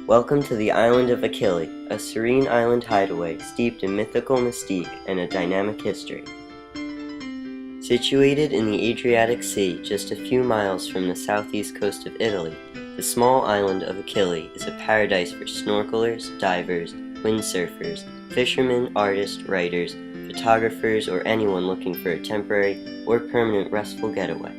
Welcome to the island of Achille, a serene island hideaway steeped in mythical mystique and a dynamic history. Situated in the Adriatic Sea, just a few miles from the southeast coast of Italy, the small island of Achille is a paradise for snorkelers, divers, windsurfers, fishermen, artists, writers, photographers, or anyone looking for a temporary or permanent restful getaway.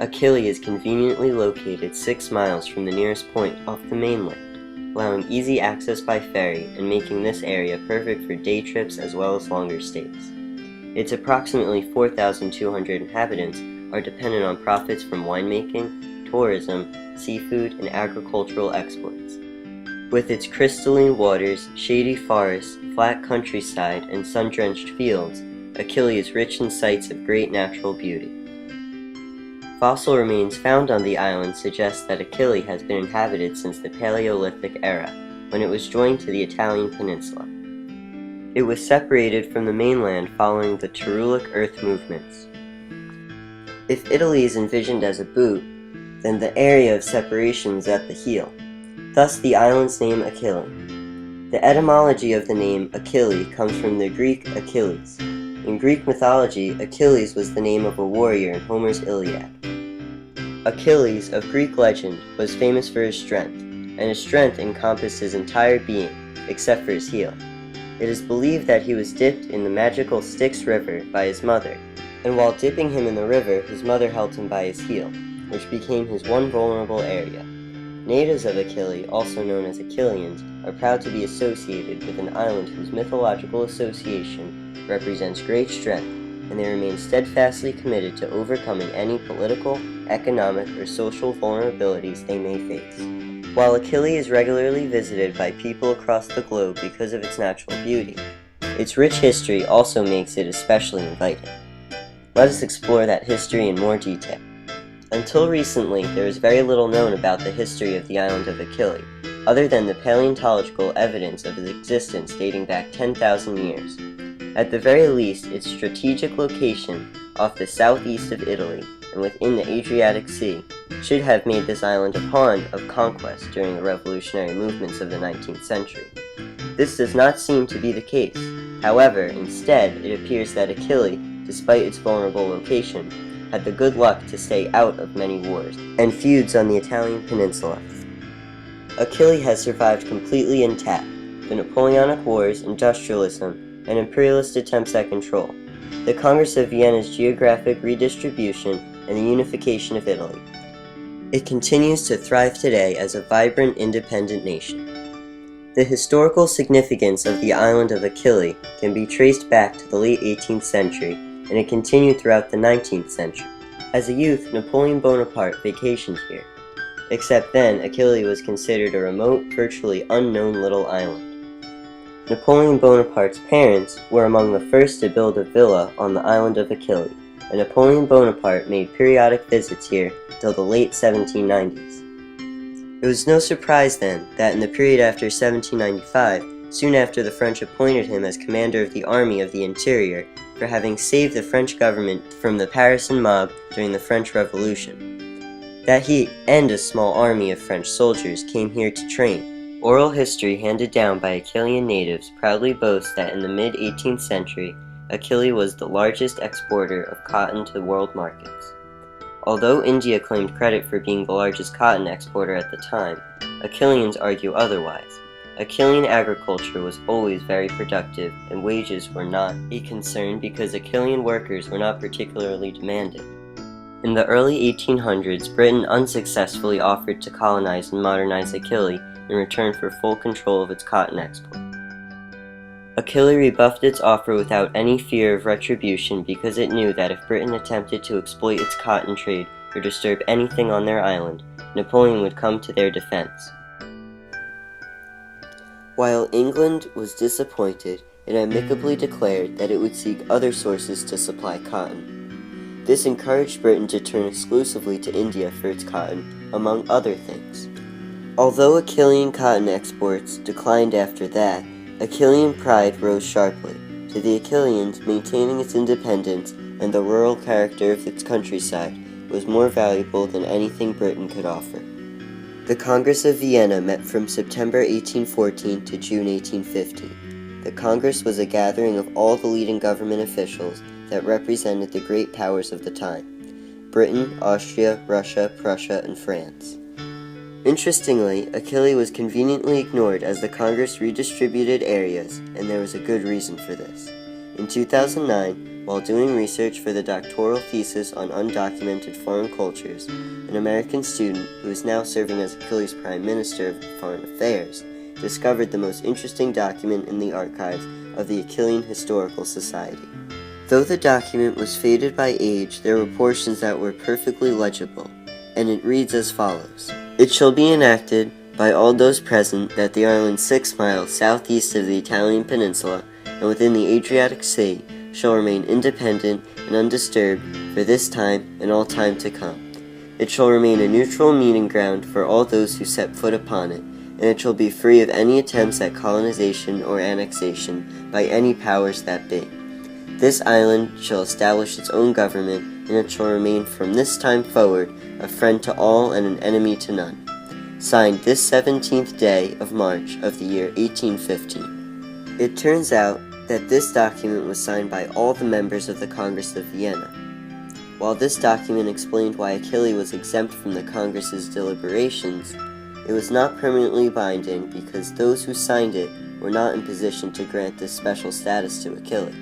Achille is conveniently located 6 miles from the nearest point off the mainland, allowing easy access by ferry and making this area perfect for day trips as well as longer stays. Its approximately 4,200 inhabitants are dependent on profits from winemaking, tourism, seafood, and agricultural exports. With its crystalline waters, shady forests, flat countryside, and sun-drenched fields, Achille is rich in sites of great natural beauty. Fossil remains found on the island suggest that Achille has been inhabited since the Paleolithic era, when it was joined to the Italian peninsula. It was separated from the mainland following the Telluric earth movements. If Italy is envisioned as a boot, then the area of separation was at the heel, thus the island's name Achille. The etymology of the name Achille comes from the Greek Achilles. In Greek mythology, Achilles was the name of a warrior in Homer's Iliad. Achilles, of Greek legend, was famous for his strength, and his strength encompassed his entire being, except for his heel. It is believed that he was dipped in the magical Styx River by his mother, and while dipping him in the river, his mother held him by his heel, which became his one vulnerable area. Natives of Achille, also known as Achilleans, are proud to be associated with an island whose mythological association represents great strength, and they remain steadfastly committed to overcoming any political, economic, or social vulnerabilities they may face. While Achille is regularly visited by people across the globe because of its natural beauty, its rich history also makes it especially inviting. Let us explore that history in more detail. Until recently, there is very little known about the history of the island of Achille, other than the paleontological evidence of its existence dating back 10,000 years. At the very least, its strategic location off the southeast of Italy and within the Adriatic Sea should have made this island a pawn of conquest during the revolutionary movements of the 19th century. This does not seem to be the case. However, instead, it appears that Achille, despite its vulnerable location, had the good luck to stay out of many wars and feuds on the Italian peninsula. Achille has survived completely intact: the Napoleonic Wars, industrialism, and imperialist attempts at control, the Congress of Vienna's geographic redistribution, and the unification of Italy. It continues to thrive today as a vibrant, independent nation. The historical significance of the island of Achille can be traced back to the late 18th century, and it continued throughout the 19th century. As a youth, Napoleon Bonaparte vacationed here, except then Achille was considered a remote, virtually unknown little island. Napoleon Bonaparte's parents were among the first to build a villa on the island of Achille, and Napoleon Bonaparte made periodic visits here until the late 1790s. It was no surprise then that in the period after 1795, soon after the French appointed him as commander of the Army of the Interior for having saved the French government from the Parisian mob during the French Revolution, that he and a small army of French soldiers came here to train. Oral history handed down by Achillean natives proudly boasts that in the mid-18th century, Achille was the largest exporter of cotton to world markets. Although India claimed credit for being the largest cotton exporter at the time, Achilleans argue otherwise. Achillean agriculture was always very productive, and wages were not a concern because Achillean workers were not particularly demanded. In the early 1800s, Britain unsuccessfully offered to colonize and modernize Achille in return for full control of its cotton export. Achille rebuffed its offer without any fear of retribution because it knew that if Britain attempted to exploit its cotton trade or disturb anything on their island, Napoleon would come to their defense. While England was disappointed, it amicably declared that it would seek other sources to supply cotton. This encouraged Britain to turn exclusively to India for its cotton, among other things. Although Achillean cotton exports declined after that, Achillean pride rose sharply. To the Achilleans, maintaining its independence and the rural character of its countryside was more valuable than anything Britain could offer. The Congress of Vienna met from September 1814 to June 1815. The Congress was a gathering of all the leading government officials that represented the great powers of the time: Britain, Austria, Russia, Prussia, and France. Interestingly, Achille was conveniently ignored as the Congress redistributed areas, and there was a good reason for this. In 2009, while doing research for the doctoral thesis on undocumented foreign cultures, an American student, who is now serving as Achille's Prime Minister of Foreign Affairs, discovered the most interesting document in the archives of the Achillean Historical Society. Though the document was faded by age, there were portions that were perfectly legible, and it reads as follows: "It shall be enacted by all those present that the island 6 miles southeast of the Italian peninsula and within the Adriatic Sea shall remain independent and undisturbed for this time and all time to come. It shall remain a neutral meeting ground for all those who set foot upon it, and it shall be free of any attempts at colonization or annexation by any powers that be. This island shall establish its own government, and it shall remain from this time forward a friend to all and an enemy to none. Signed this 17th day of March of the year 1815. It turns out that this document was signed by all the members of the Congress of Vienna. While this document explained why Achille was exempt from the Congress's deliberations, it was not permanently binding because those who signed it were not in position to grant this special status to Achille.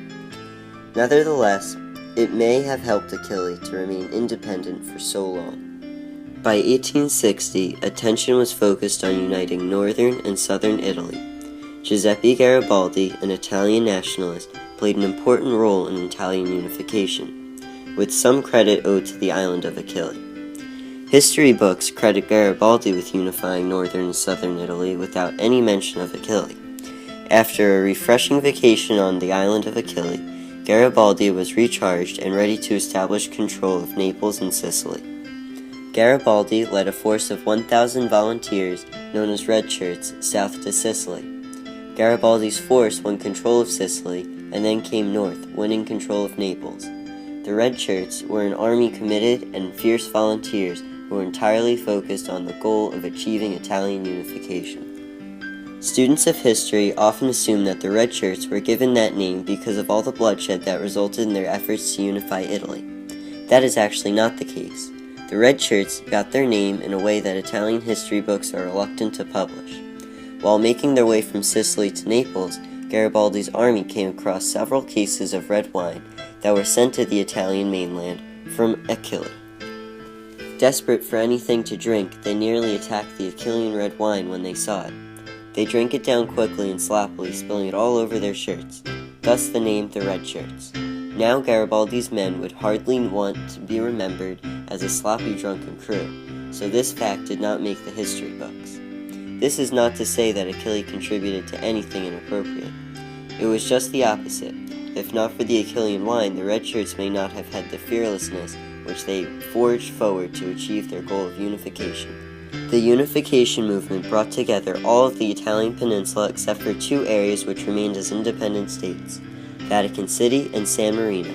Nevertheless, it may have helped Achille to remain independent for so long. By 1860, attention was focused on uniting northern and southern Italy. Giuseppe Garibaldi, an Italian nationalist, played an important role in Italian unification, with some credit owed to the island of Achille. History books credit Garibaldi with unifying northern and southern Italy without any mention of Achille. After a refreshing vacation on the island of Achille, Garibaldi was recharged and ready to establish control of Naples and Sicily. Garibaldi led a force of 1,000 volunteers, known as Red Shirts, south to Sicily. Garibaldi's force won control of Sicily and then came north, winning control of Naples. The Red Shirts were an army committed and fierce volunteers who were entirely focused on the goal of achieving Italian unification. Students of history often assume that the Red Shirts were given that name because of all the bloodshed that resulted in their efforts to unify Italy. That is actually not the case. The Red Shirts got their name in a way that Italian history books are reluctant to publish. While making their way from Sicily to Naples, Garibaldi's army came across several cases of red wine that were sent to the Italian mainland from Achille. Desperate for anything to drink, they nearly attacked the Achillean red wine when they saw it. They drank it down quickly and sloppily, spilling it all over their shirts, thus the name the Red Shirts. Now Garibaldi's men would hardly want to be remembered as a sloppy drunken crew, so this fact did not make the history books. This is not to say that Achille contributed to anything inappropriate. It was just the opposite. If not for the Achillean wine, the Red Shirts may not have had the fearlessness which they forged forward to achieve their goal of unification. The unification movement brought together all of the Italian peninsula except for 2 areas which remained as independent states: Vatican City and San Marino.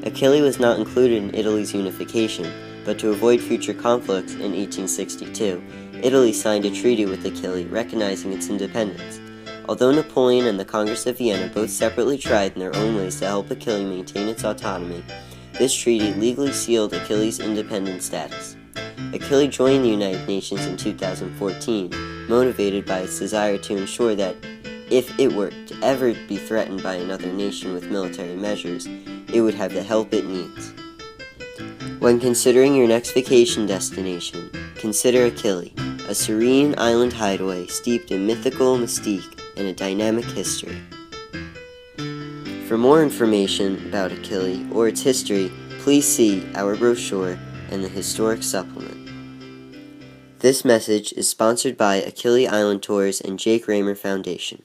Achille was not included in Italy's unification, but to avoid future conflicts in 1862, Italy signed a treaty with Achille recognizing its independence. Although Napoleon and the Congress of Vienna both separately tried in their own ways to help Achille maintain its autonomy, this treaty legally sealed Achille's independent status. Achille joined the United Nations in 2014, motivated by its desire to ensure that if it were to ever be threatened by another nation with military measures, it would have the help it needs. When considering your next vacation destination, consider Achille, a serene island hideaway steeped in mythical mystique and a dynamic history. For more information about Achille or its history, please see our brochure and the historic supplement. This message is sponsored by Achille Island Tours and Jake Raimer Foundation.